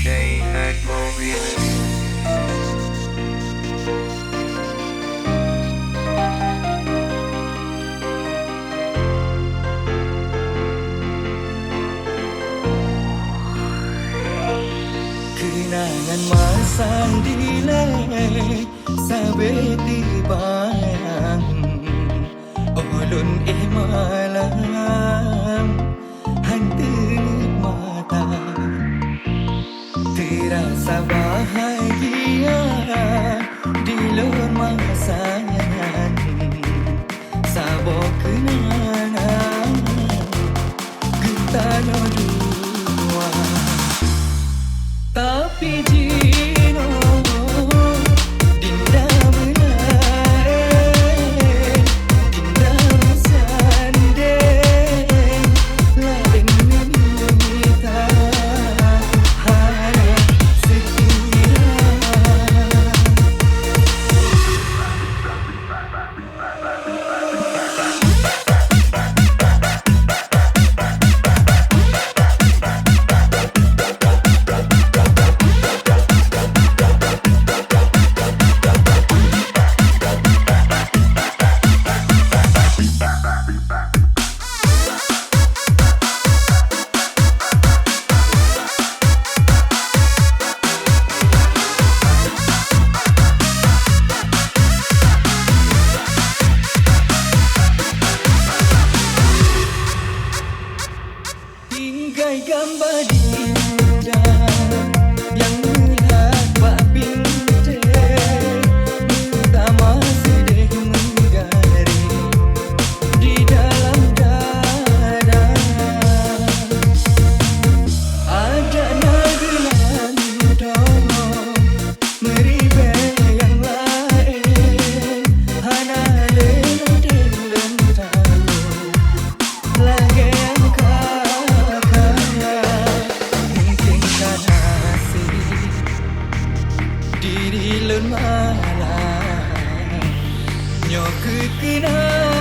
Jayhan Mobiles. Kenangan masa delay sampai dibayang ulun malam hantu mata terasa bahagia di luar masayan sabok kenangan kita dua. Tapi jino dinda mulai dinda sande lain minta hanya setia. Tinggai gambar dinda yang melihat Pak Binte utama sedih menggari di dalam dada. Ada nagelan dong meribet yang lain hana lelodeng lentalo lagi diri lun malam nyok kenal